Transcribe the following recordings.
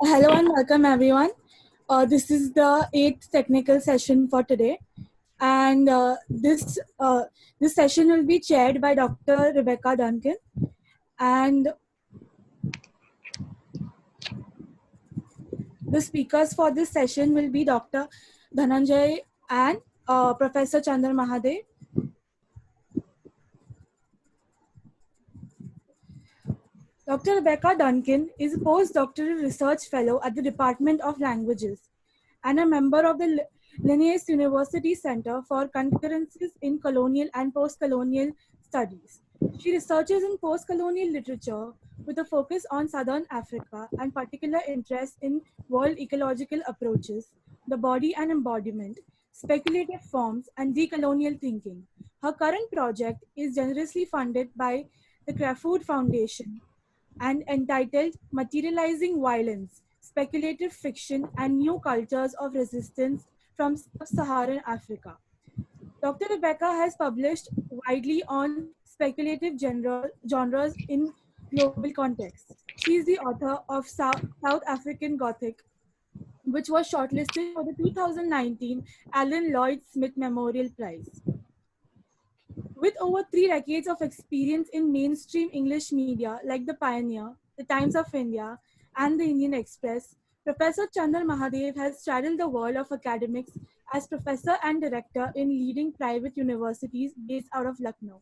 Hello and welcome everyone. This is the eighth technical session for today, and this session will be chaired by Dr. Rebecca Duncan, and the speakers for this session will be Dr. Dhananjay and Professor Chandra Mahadev. Dr. Rebecca Duncan is a postdoctoral research fellow at the Department of Languages and a member of the Linnaeus University Center for Concurrences in Colonial and Postcolonial Studies. She researches in postcolonial literature with a focus on Southern Africa and particular interest in world ecological approaches, the body and embodiment, speculative forms, and decolonial thinking. Her current project is generously funded by the Crafoord Foundation and entitled Materializing Violence, Speculative Fiction and New Cultures of Resistance from Sub-Saharan Africa. Dr. Rebecca has published widely on speculative genres in global contexts. She is the author of South African Gothic, which was shortlisted for the 2019 Alan Lloyd Smith Memorial Prize. With over 3 decades of experience in mainstream English media like The Pioneer, The Times of India, and The Indian Express, Professor Chandra Mahadev has straddled the world of academics as professor and director in leading private universities based out of Lucknow.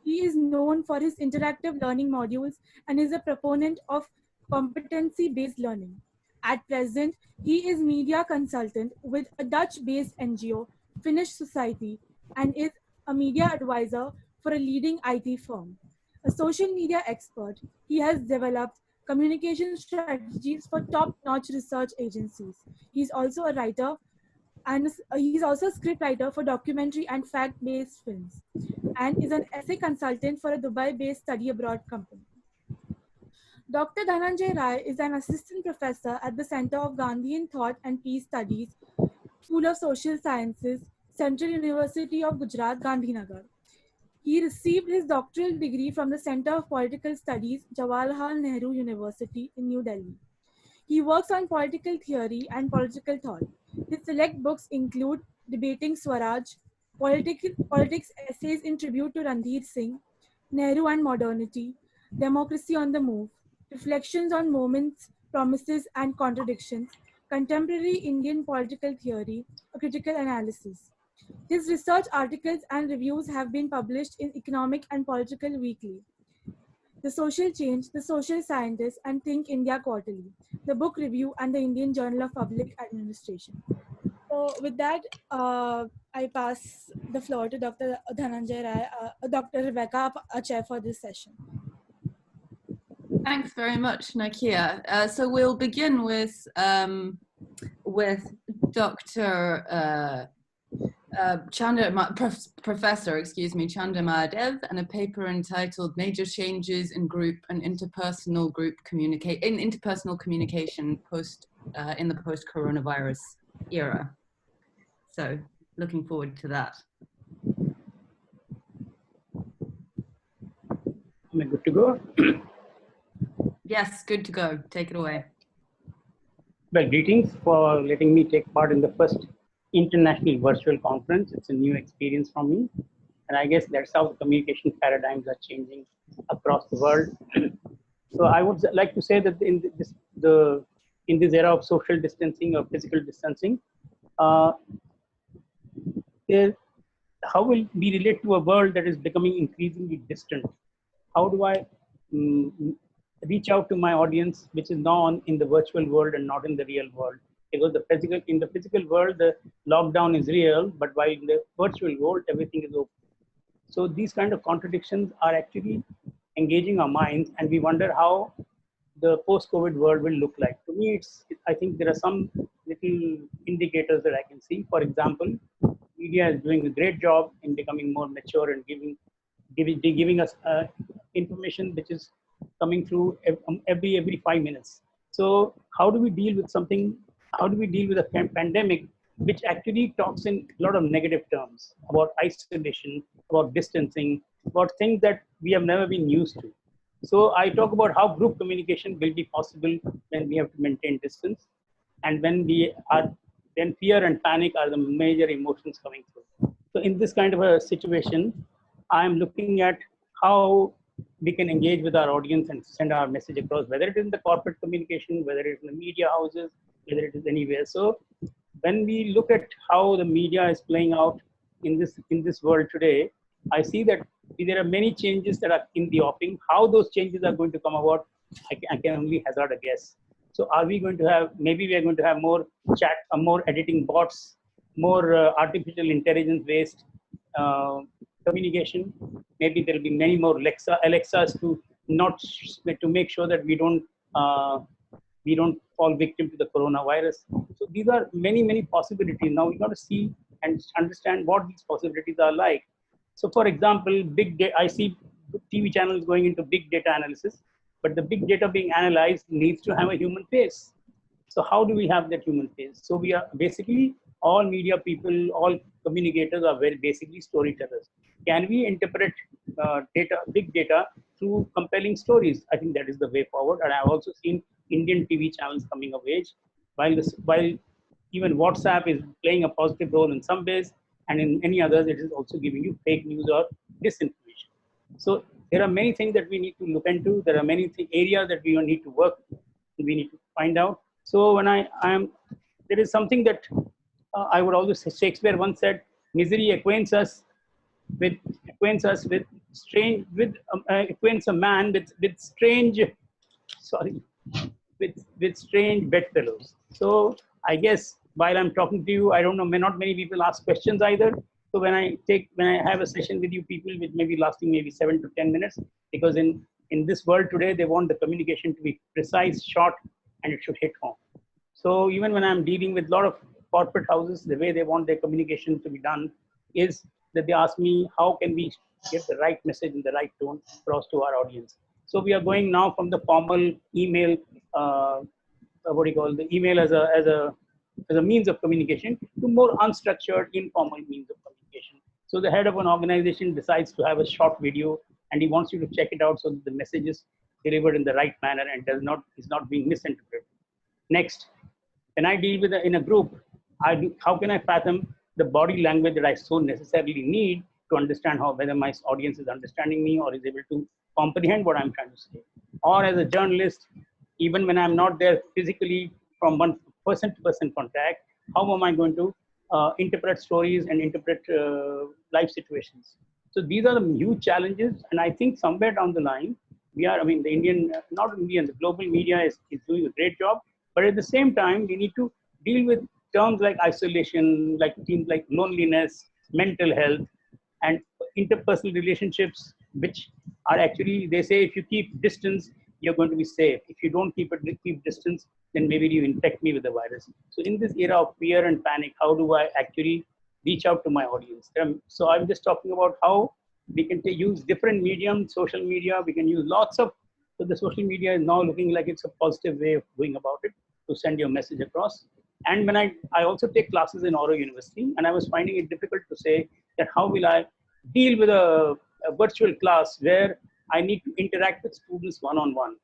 He is known for his interactive learning modules and is a proponent of competency-based learning. At present, he is media consultant with a Dutch-based NGO, Finnish Society, and is a media advisor for a leading IT firm. A social media expert, he has developed communication strategies for top-notch research agencies. He's also a writer and he's also a scriptwriter for documentary and fact-based films and is an essay consultant for a Dubai-based study abroad company. Dr. Dhananjay Rai is an assistant professor at the Center of Gandhian Thought and Peace Studies, School of Social Sciences, Central University of Gujarat, Gandhinagar. He received his doctoral degree from the Center of Political Studies, Jawaharlal Nehru University in New Delhi. He works on political theory and political thought. His select books include Debating Swaraj, Politics Essays in Tribute to Randhir Singh, Nehru and Modernity, Democracy on the Move, Reflections on Moments, Promises and Contradictions, Contemporary Indian Political Theory, a Critical Analysis. His research articles and reviews have been published in Economic and Political Weekly, The Social Change, The Social Scientist, and Think India Quarterly, the Book Review, and the Indian Journal of Public Administration. So with that, I pass the floor to Dr. Dhananjay Rai, Dr. Rebecca Chair for this session. Thanks very much, Nakia. So we'll begin with Dr. Professor Chandra Mahadev, and a paper entitled "Major Changes in Group and Interpersonal Communication in the Post-Coronavirus Era." So, looking forward to that. Am I good to go? Yes, good to go. Take it away. Well, greetings for letting me take part in the first international virtual conference. It's a new experience for me. And I guess that's how the communication paradigms are changing across the world. So I would like to say that in this era of social distancing or physical distancing, how will we relate to a world that is becoming increasingly distant? How do I reach out to my audience, which is now in the virtual world and not in the real world? Because in the physical world, the lockdown is real, but while in the virtual world, everything is open. So these kind of contradictions are actually engaging our minds, and we wonder how the post-COVID world will look like. To me, I think there are some little indicators that I can see. For example, media is doing a great job in becoming more mature and giving us information which is coming through every 5 minutes. So how do we deal with something? How do we deal with a pandemic which actually talks in a lot of negative terms about isolation, about distancing, about things that we have never been used to? So I talk about how group communication will be possible when we have to maintain distance, and when we are, then fear and panic are the major emotions coming through. So in this kind of a situation, I'm looking at how we can engage with our audience and send our message across, whether it is in the corporate communication, whether it is in the media houses, whether it is anywhere. So when we look at how the media is playing out in this world today, I see that there are many changes that are in the offing. How those changes are going to come about, I can only hazard a guess. So are we going to have, maybe we are going to have more chat, more editing bots, more artificial intelligence based communication. Maybe there will be many more Alexas to not to make sure that we don't fall victim to the coronavirus. So these are many possibilities. Now we got to see and understand what these possibilities are like. So for example, I see TV channels going into big data analysis, but the big data being analyzed needs to have a human face. So how do we have that human face? So we are basically, all media people, all communicators are very basically storytellers. Can we interpret big data through compelling stories? I think that is the way forward. And I've also seen Indian TV channels coming of age, while even WhatsApp is playing a positive role in some ways, and in many others, it is also giving you fake news or disinformation. So there are many things that we need to look into. There are many areas that we need to work. We need to find out. So when I am, there is something that I would always say. Shakespeare once said, "Misery acquaints a man with strange, sorry, with strange bedfellows." So I guess while I'm talking to you, I don't know, not many people ask questions either. So when I have a session with you people, which may be lasting maybe 7 to 10 minutes, because in this world today, they want the communication to be precise, short, and it should hit home. So even when I'm dealing with a lot of corporate houses, the way they want their communication to be done is that they ask me, how can we get the right message in the right tone across to our audience? So we are going now from the formal email, the email as a means of communication, to more unstructured, informal means of communication. So the head of an organization decides to have a short video, and he wants you to check it out so that the message is delivered in the right manner and is not being misinterpreted. Next, when I deal with in a group, how can I fathom the body language that I so necessarily need to understand whether my audience is understanding me or is able to comprehend what I'm trying to say? Or as a journalist, even when I'm not there physically from one person-to-person contact, how am I going to interpret stories and interpret life situations? So these are the huge challenges, and I think somewhere down the line, the global media is doing a great job, but at the same time, we need to deal with terms like isolation, like things like loneliness, mental health, and interpersonal relationships, which are actually, they say, if you keep distance, you're going to be safe. If you don't keep distance, then maybe you infect me with the virus. So in this era of fear and panic, how do I actually reach out to my audience? So I'm just talking about how we can use different mediums, social media. We can use lots of, so the social media is now looking like it's a positive way of going about it to send your message across. And when I also take classes in Oro University, and I was finding it difficult to say that how will I deal with a virtual class where I need to interact with students one-on-one.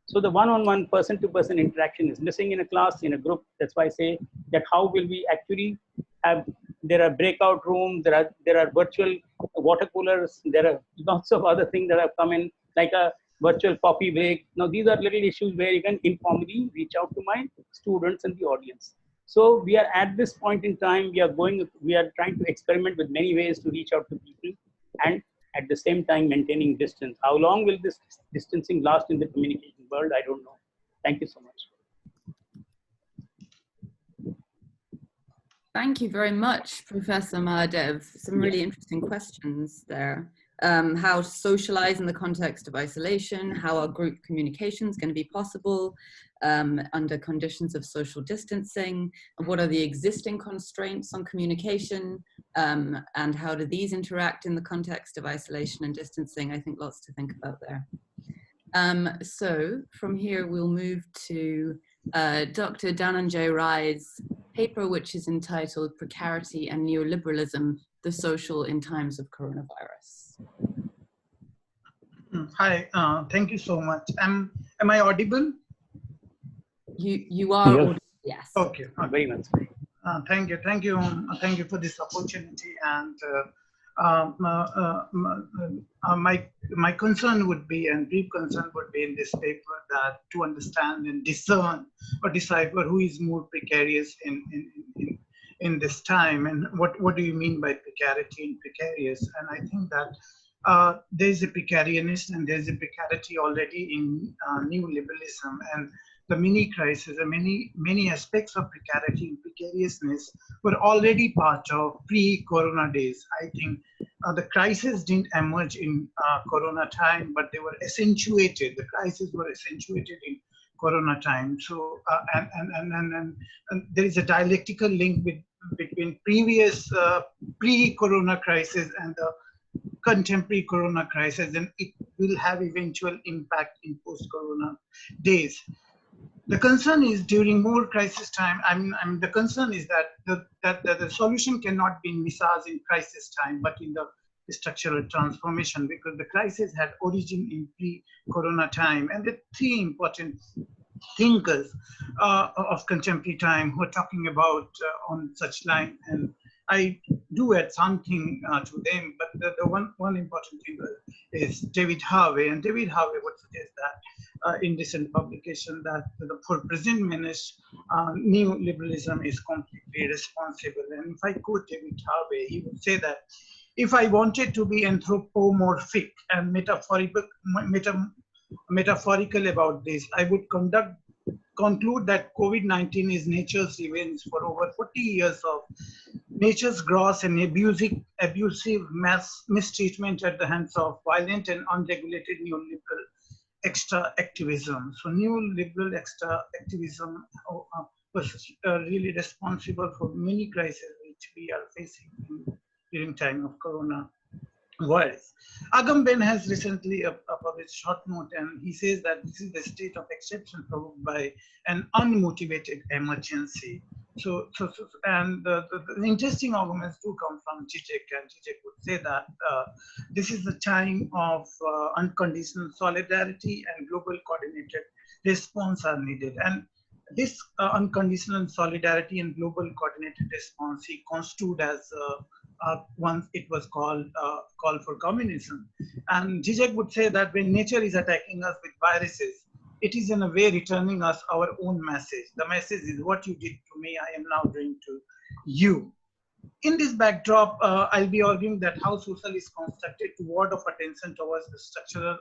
So the one-on-one, person-to-person interaction is missing in a class, in a group. That's why I say that how will we actually have, there are breakout rooms, there are virtual water coolers, there are lots of other things that have come in, like a virtual coffee break. Now these are little issues where you can informally reach out to my students and the audience. So we are at this point in time, we are trying to experiment with many ways to reach out to people, and at the same time maintaining distance. How long will this distancing last in the communication world? I don't know. Thank you so much. Thank you very much, Professor Mahadev. Some really interesting questions there. How to socialize in the context of isolation, how are group communications going to be possible under conditions of social distancing, and what are the existing constraints on communication, and how do these interact in the context of isolation and distancing? I think lots to think about there. So from here, we'll move to Dr. Dhananjay Rai's paper, which is entitled Precarity and Neoliberalism, the Social in Times of Coronavirus. Hi, thank you so much. Am I audible? You are Yes. audible, yes. Okay. Very much. Thank you, thank you for this opportunity. And my concern would be, and brief concern would be in this paper, that to understand and discern or decipher who is more precarious in this time, and what do you mean by precarity and precarious? And I think that there is a precarious and there is a precarity already in new liberalism, and the mini crisis and many aspects of precarity and precariousness were already part of pre-corona days. I think the crisis didn't emerge in corona time, but they were accentuated. The crises were accentuated in corona time. So and there is a dialectical link between previous pre-corona crisis and the contemporary corona crisis, and it will have eventual impact in post-corona days. The concern is during more crisis time. The concern is that the solution cannot be envisaged in crisis time, but in the structural transformation, because the crisis had origin in pre-corona time, and the three important thinkers of contemporary time who are talking about on such line, and I do add something to them, but the one important thinker is David Harvey, and David Harvey would suggest that in recent publication that for present menace, neoliberalism is completely responsible. And if I quote David Harvey, he would say that if I wanted to be anthropomorphic and metaphorical about this, I would conclude that COVID-19 is nature's revenge for over 40 years of nature's gross and abusive mass mistreatment at the hands of violent and unregulated neoliberal extra activism. So neoliberal extra activism was really responsible for many crises which we are facing during time of corona virus. Agamben has recently published short note, and he says that this is the state of exception provoked by an unmotivated emergency. And the interesting arguments do come from Zizek, and Zizek would say that this is the time of unconditional solidarity and global coordinated response are needed. And this unconditional solidarity and global coordinated response he construed as once it was called call for communism. And Zizek would say that when nature is attacking us with viruses, it is in a way returning us our own message. The message is, what you did to me, I am now doing to you. In this backdrop, I'll be arguing that how social is constructed to ward off attention towards the structure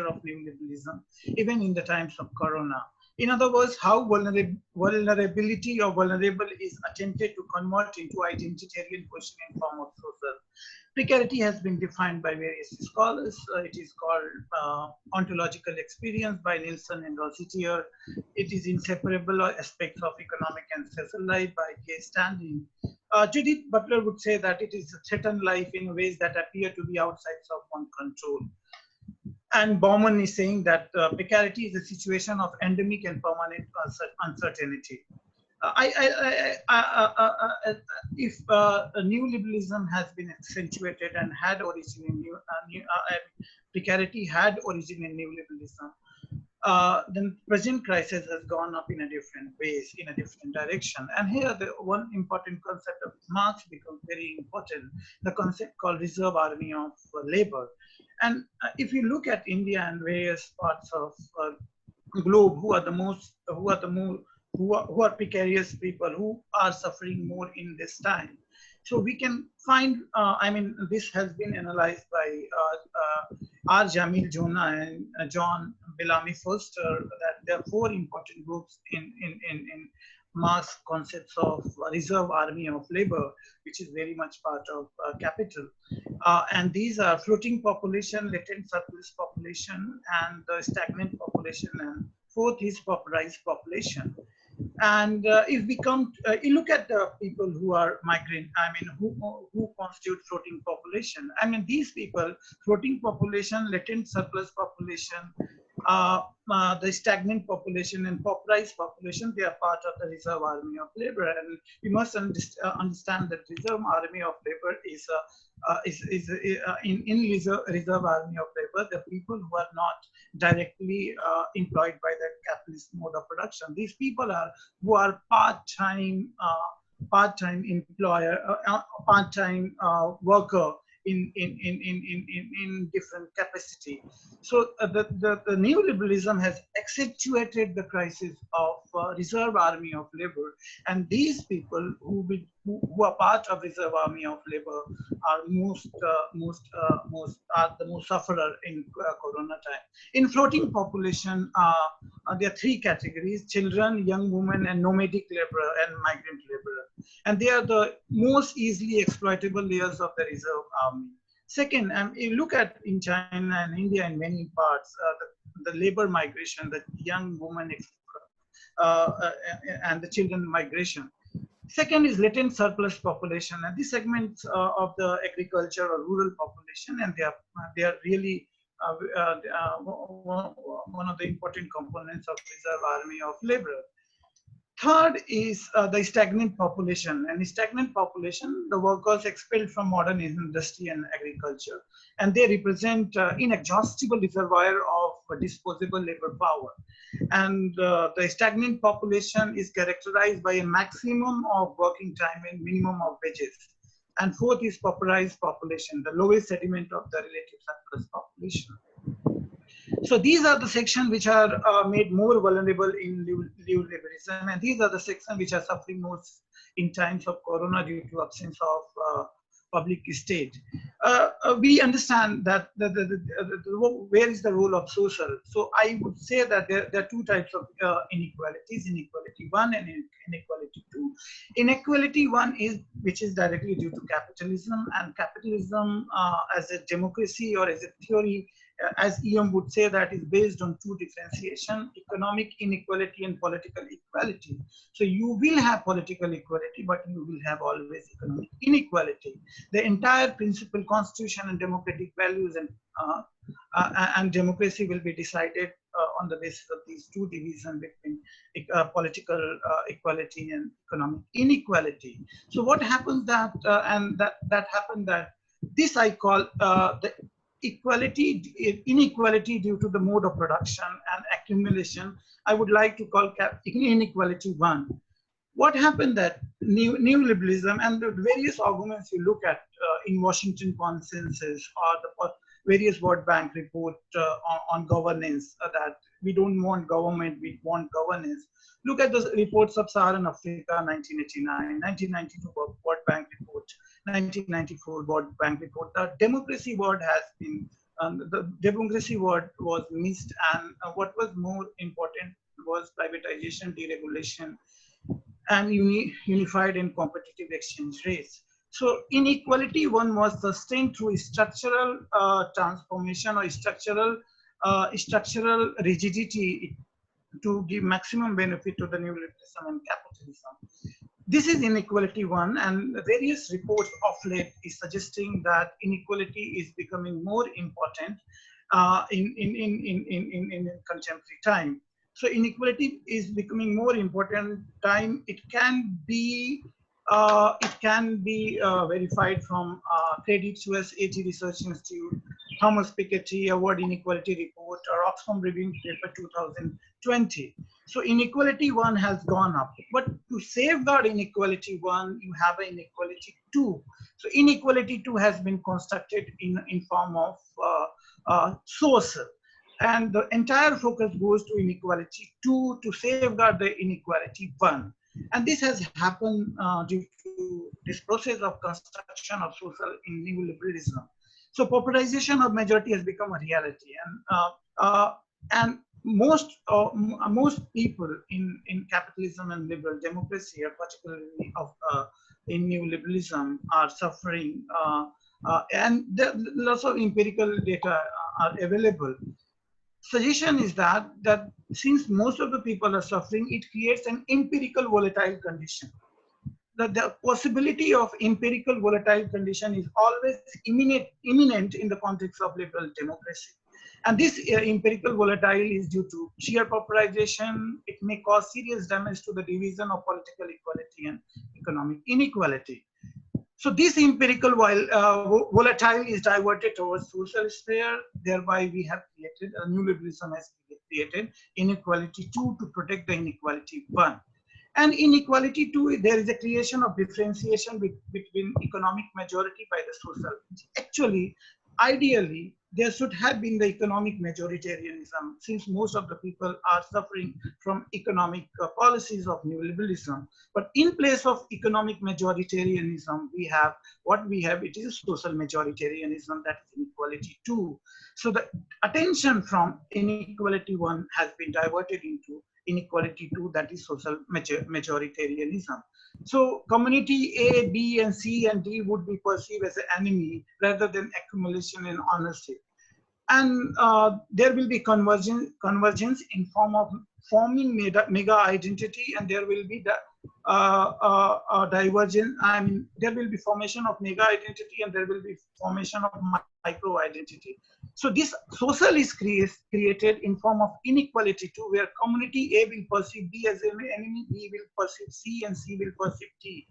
of neoliberalism, even in the times of corona. In other words, how vulnerability or vulnerable is attempted to convert into identitarian questioning form of social. Precarity has been defined by various scholars. It is called ontological experience by Nielsen and Rossitier. It is inseparable aspects of economic and social life by Kay Standing. Judith Butler would say that it is a threatened life in ways that appear to be outside of one's control. And Bauman is saying that precarity is a situation of endemic and permanent uncertainty. If neoliberalism has been accentuated and had origin in precarity had origin in neoliberalism, then present crisis has gone up in a different ways, in a different direction. And here the one important concept of Marx becomes very important, the concept called reserve army of labor. And if you look at India and various parts of globe, who are precarious people, who are suffering more in this time. So we can find, this has been analyzed by R. Jamil Jona and John Bellamy Foster, that there are four important groups in Marx concepts of reserve army of labor, which is very much part of capital. And these are floating population, latent surplus population, and the stagnant population, and fourth is pauperized population. And if we come, you look at the people who are migrant, who constitute floating population. These people, floating population, latent surplus population, the stagnant population and pauperized population, they are part of the reserve army of labor. And we must understand that reserve army of labor is reserve army of labor, the people who are not directly employed by the capitalist mode of production. These people are who are part-time employer, part-time worker in different capacity. So the neoliberalism has accentuated the crisis of reserve army of labor, and these people who are part of reserve army of labor are the most sufferer in corona time. In floating population, there are three categories: children, young women, and nomadic laborer and migrant laborer. And they are the most easily exploitable layers of the reserve army. Second, you look at in China and India in many parts, the labor migration, the young women and the children migration. Second is latent surplus population, and these segments of the agriculture or rural population, and they are really one of the important components of reserve army of labor. Third is the stagnant population. And stagnant population, the workers expelled from modern industry and agriculture. And they represent inexhaustible reservoir of disposable labor power. And the stagnant population is characterized by a maximum of working time and minimum of wages. And fourth is pauperized population, the lowest sediment of the relative surplus population. So these are the sections which are made more vulnerable in neoliberalism, and these are the sections which are suffering most in times of corona due to absence of public state. We understand that where is the role of social. So I would say that there are two types of inequalities: inequality 1 and inequality 2. Inequality 1 is which is directly due to capitalism, and capitalism as a democracy or as a theory, as EM would say, that is based on two differentiation: economic inequality and political equality. So you will have political equality, but you will have always economic inequality. The entire principle, constitution, and democratic values and democracy will be decided on the basis of these two divisions between political equality and economic inequality. So what happens that that happened that this I call the inequality due to the mode of production and accumulation, I would like to call inequality 1. What happened that neoliberalism and the various arguments you look at in Washington consensus or the various World Bank report on governance, that we don't want government, we want governance. Look at the reports of Saharan Africa 1989, 1992 World Bank report, 1994 World Bank report. The democracy word has been, the democracy word was missed, and what was more important was privatization, deregulation, and unified and competitive exchange rates. So inequality 1 was sustained through structural transformation or structural rigidity to give maximum benefit to the neoliberalism and capitalism. This is inequality 1, and various reports of late is suggesting that inequality is becoming more important in contemporary time. So inequality is becoming more important time. It can be verified from Credit Suisse, AG Research Institute, Thomas Piketty Award Inequality Report, or Oxfam Review Paper 2020. So inequality 1 has gone up, but to safeguard inequality 1, you have an inequality 2. So inequality 2 has been constructed in form of social. And the entire focus goes to inequality 2 to safeguard the inequality 1. And this has happened due to this process of construction of social in neoliberalism. So pauperization of majority has become a reality, and most people in capitalism and liberal democracy, particularly in neoliberalism, are suffering, and there lots of empirical data are available. Suggestion is that since most of the people are suffering, it creates an empirical volatile condition. The possibility of empirical volatile condition is always imminent in the context of liberal democracy. And this empirical volatile is due to sheer pauperization. It may cause serious damage to the division of political equality and economic inequality. So this empirical volatile is diverted towards social sphere. Thereby, we have created a neoliberalism has created inequality 2 to protect the inequality 1. And inequality 2, there is a creation of differentiation between economic majority by the social. Actually, ideally, there should have been the economic majoritarianism, since most of the people are suffering from economic policies of neoliberalism. But in place of economic majoritarianism, it is social majoritarianism, that is inequality 2. So the attention from inequality 1 has been diverted into inequality 2, that is social majoritarianism. So community A, B, and C, and D would be perceived as an enemy rather than accumulation and ownership. And there will be convergence in form of forming mega identity, and there will be the divergence. I mean, there will be formation of mega identity, and there will be formation of micro identity. So this social is created in form of inequality 2, where community A will perceive B as an enemy, B will perceive C, and C will perceive D.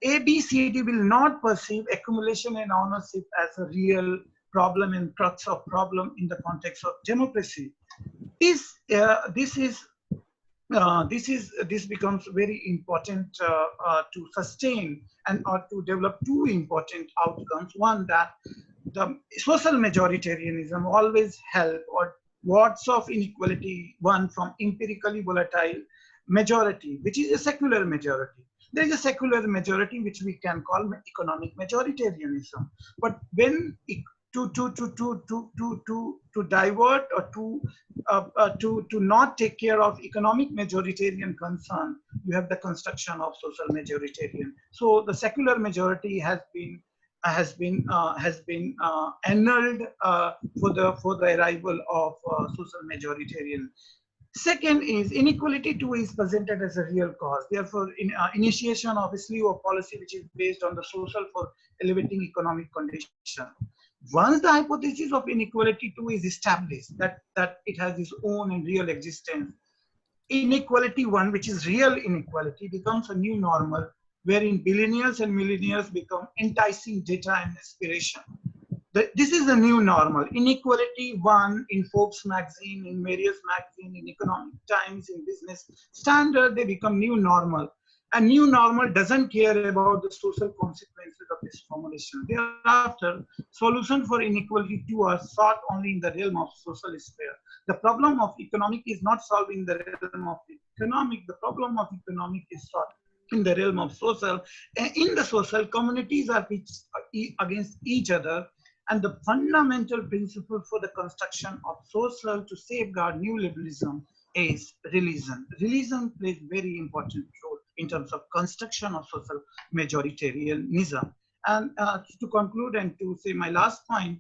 A, B, C, D will not perceive accumulation and ownership as a real problem and crux of problem in the context of democracy. This becomes very important to sustain and or to develop two important outcomes. One, that the social majoritarianism always help or wards off inequality 1 from empirically volatile majority, which is a secular majority. There is a secular majority which we can call economic majoritarianism. But when to divert or to not take care of economic majoritarian concern, you have the construction of social majoritarian. So the secular majority has been annulled for the arrival of social majoritarian. Second is inequality 2 is presented as a real cause. Therefore, initiation of a slew of policy which is based on the social for elevating economic condition. Once the hypothesis of inequality 2 is established, that it has its own and real existence, inequality 1, which is real inequality, becomes a new normal, wherein billionaires and millionaires become enticing data and aspiration. This is the new normal. Inequality 1 in Forbes magazine, in various magazine, in Economic Times, in Business Standard, they become new normal. A new normal doesn't care about the social consequences of this formulation. Thereafter, solutions for inequality 2 are sought only in the realm of social sphere. The problem of economic is not solved in the realm of economic. The problem of economic is sought in the realm of social. And in the social, communities are pitched against each other. And the fundamental principle for the construction of social to safeguard neoliberalism is religion. Religion plays very important role in terms of construction of social majoritarianism. And to conclude and to say my last point,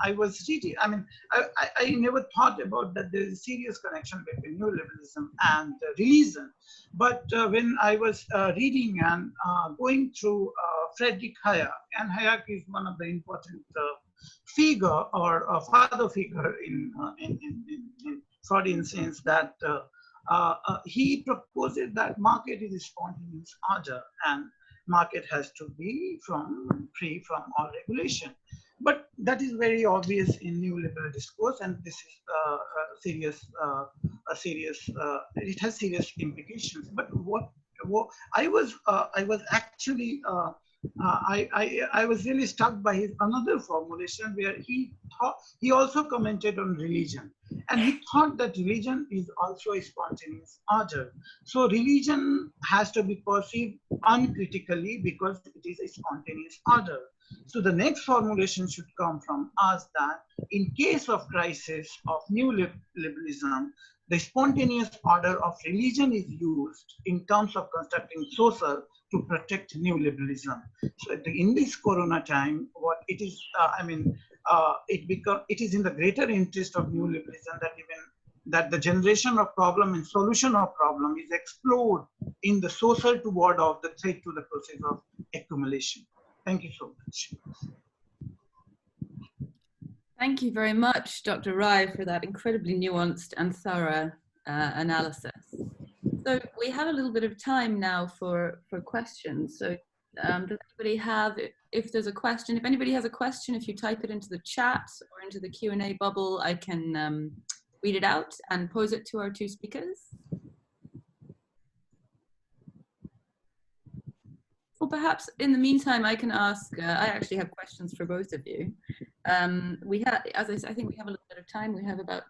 I was reading, I never thought about that there is a serious connection between neoliberalism and religion. But when I was reading and going through Friedrich Hayek, and Hayek is one of the important figure or father figure in Freudian sense, that he proposes that market is a spontaneous order and market has to be free from all regulation. But that is very obvious in neoliberal discourse, and this is it has serious implications. But what I was actually I was really struck by his another formulation where he also commented on religion, and he thought that religion is also a spontaneous order. So religion has to be perceived uncritically because it is a spontaneous order. So the next formulation should come from us that in case of crisis of new liberalism, the spontaneous order of religion is used in terms of constructing social to protect neoliberalism. So in this corona time, what it is, it is in the greater interest of neoliberalism that the generation of problem and solution of problem is explode in the social to ward off the threat to the process of accumulation. Thank you so much. Thank you very much, Dr. Rai, for that incredibly nuanced and thorough analysis. So we have a little bit of time now for questions. So Does anybody have, if there's a question, if anybody has a question, if you type it into the chat or into the Q&A bubble, I can read it out and pose it to our two speakers. Or perhaps in the meantime, I can ask, I actually have questions for both of you. We have, as I said, I think we have a little bit of time. We have about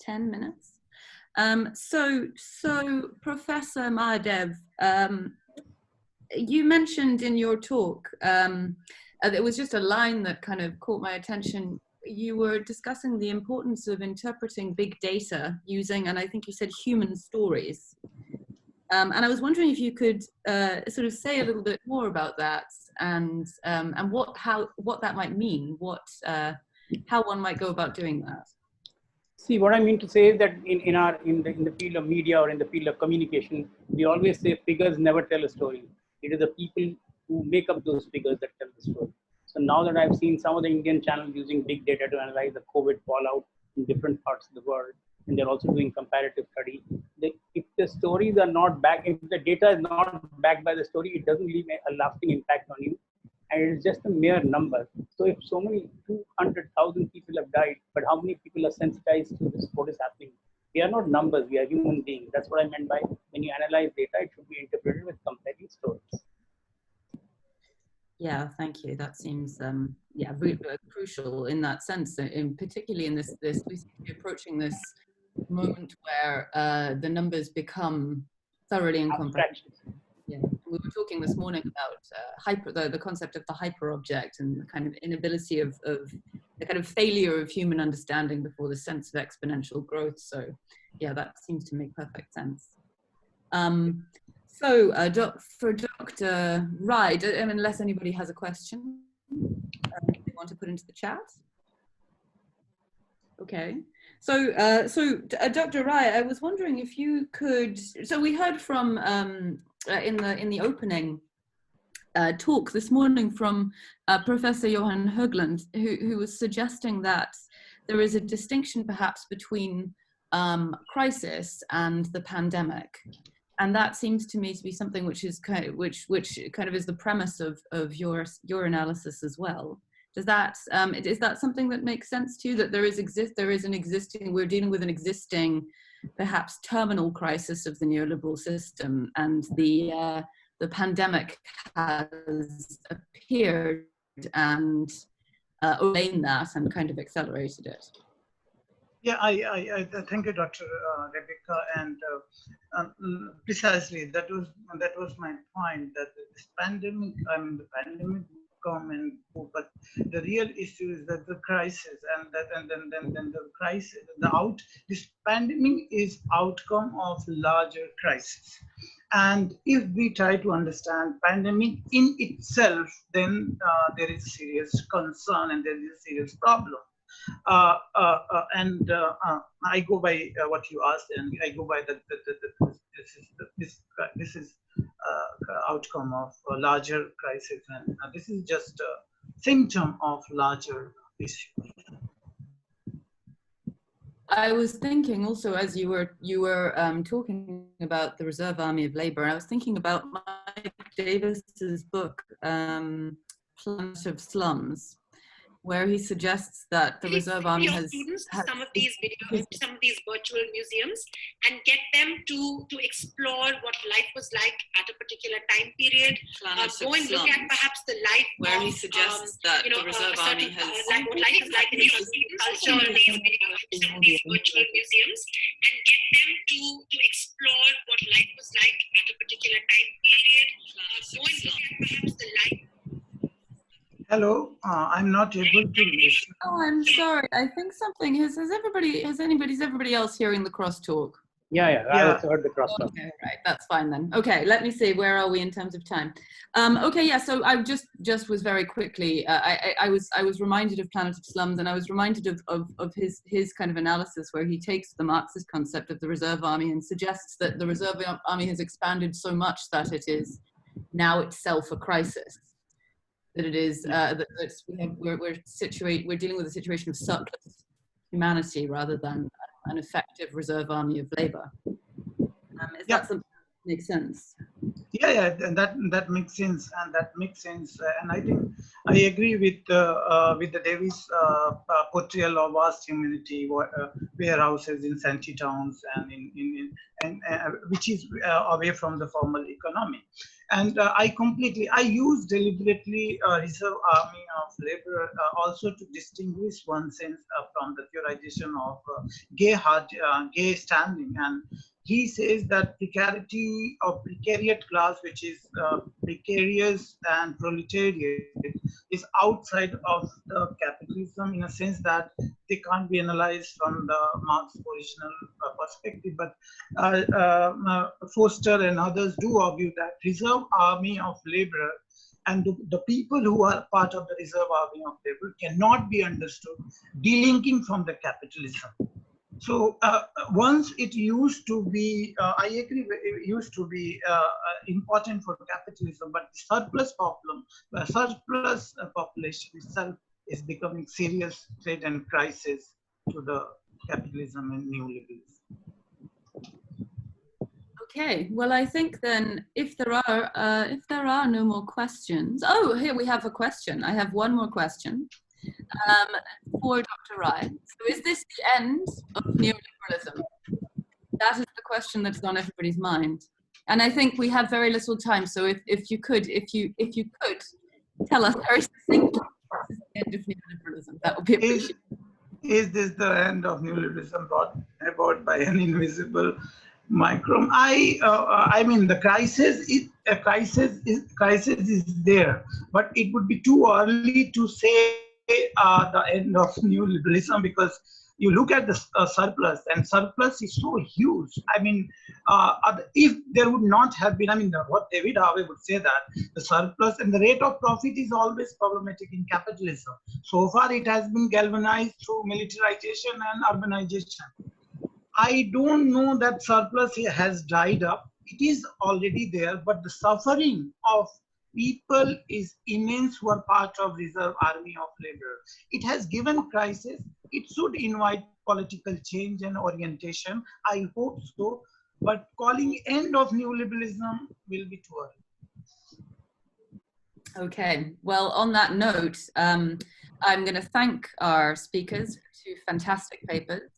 10 minutes. So Professor Mahadev, you mentioned in your talk, there was just a line that kind of caught my attention. You were discussing the importance of interpreting big data using, and I think you said, human stories. And I was wondering if you could sort of say a little bit more about that, and what that might mean, how one might go about doing that. See, what I mean to say is that in the field of media or in the field of communication, we always say figures never tell a story. It is the people who make up those figures that tell the story. So now that I've seen some of the Indian channels using big data to analyze the COVID fallout in different parts of the world, and they're also doing comparative study, if the stories are not backed, if the data is not backed by the story, it doesn't leave a lasting impact on you. And it's just a mere number. So if so many 200,000 people have died, but how many people are sensitized to this, what is happening? We are not numbers, we are human beings. That's what I meant by when you analyze data, it should be interpreted with compelling stories. Yeah, thank you. That seems really crucial in that sense, and particularly in this we seem to be approaching this moment where the numbers become thoroughly incomprehensible. Yeah, we were talking this morning about the concept of the hyper object and the kind of inability of the kind of failure of human understanding before the sense of exponential growth. So yeah, that seems to make perfect sense. For Dr. Rai, unless anybody has a question they want to put into the chat. Okay. So Dr. Rai, I was wondering if you could, so we heard from, in the opening talk this morning from Professor Johan Höglund, who was suggesting that there is a distinction perhaps between crisis and the pandemic. And that seems to me to be something which is which kind of is the premise of your analysis as well. Does that is that something that makes sense to you, that we're dealing with an existing perhaps terminal crisis of the neoliberal system, and the pandemic has appeared and overlain that and kind of accelerated it? Yeah, I thank you, Dr. Rebecca, and precisely that was my point, that this pandemic, the pandemic come and go, but the real issue is that the crisis, and then the crisis, this pandemic is outcome of larger crisis. And if we try to understand pandemic in itself, then there is serious concern and there is a serious problem. I go by what you asked, and I go by that this is outcome of a larger crisis, and this is just a symptom of larger issue. I was thinking also, as you were talking about the Reserve Army of Labour, I was thinking about Mike Davis's book, Planet of Slums, where he suggests that the Reserve Army has some of these videos, some of these virtual museums, and get them to explore what life was like at a particular time period. Go and look at perhaps the life where he suggests that the Reserve Army has what life is like in a culture. These videos, some of these virtual museums, and get them to explore what life was like at a particular time period. Go and look at perhaps the life. Hello, I'm not able to listen. Oh, I'm sorry. I think something is everybody else hearing the crosstalk? Yeah, I also heard the crosstalk. Okay, right, that's fine then. Okay, let me see, where are we in terms of time? Okay, yeah, so I just was very quickly, I was reminded of Planet of Slums, and I was reminded of his kind of analysis, where he takes the Marxist concept of the Reserve Army and suggests that the Reserve Army has expanded so much that it is now itself a crisis. That it is we're dealing with a situation of surplus humanity rather than an effective Reserve Army of Labour. Is that something Makes sense. Yeah, and that makes sense, and I think I agree with the Davis portrayal of vast humanity warehouses in shanty towns and which is away from the formal economy. And I use deliberately reserve army of labor also to distinguish one sense from the theorization of gay standing. And he says that precarity or precariat class, which is precarious and proletariat, is outside of the capitalism in a sense that they can't be analyzed from the Marx original perspective. But Foster and others do argue that reserve army of labor and the people who are part of the reserve army of labor cannot be understood delinking from the capitalism. So once it used to be, I agree, it used to be important for capitalism, but the surplus population itself is becoming serious threat and crisis to the capitalism and neoliberalism. Okay, well, I think then if there are no more questions, oh, here we have a question. I have one more question for Dr. Rai. So, is this the end of neoliberalism? That is the question that's on everybody's mind, and I think we have very little time. So, if you could tell us very succinctly this is the end of neoliberalism, that would be appreciated. Is this the end of neoliberalism brought about by an invisible microbe? I mean, the crisis is there, but it would be too early to say the end of neoliberalism, because you look at the surplus, and surplus is so huge. I mean, if there would not have been, I mean, what David Harvey would say that the surplus and the rate of profit is always problematic in capitalism. So far, it has been galvanized through militarization and urbanization. I don't know that surplus has dried up. It is already there, but the suffering of people is immense who are part of reserve army of labor. It has given crisis. It should invite political change and orientation. I hope so. But calling end of neoliberalism will be too early. Okay, well, on that note, I'm going to thank our speakers for 2 fantastic papers.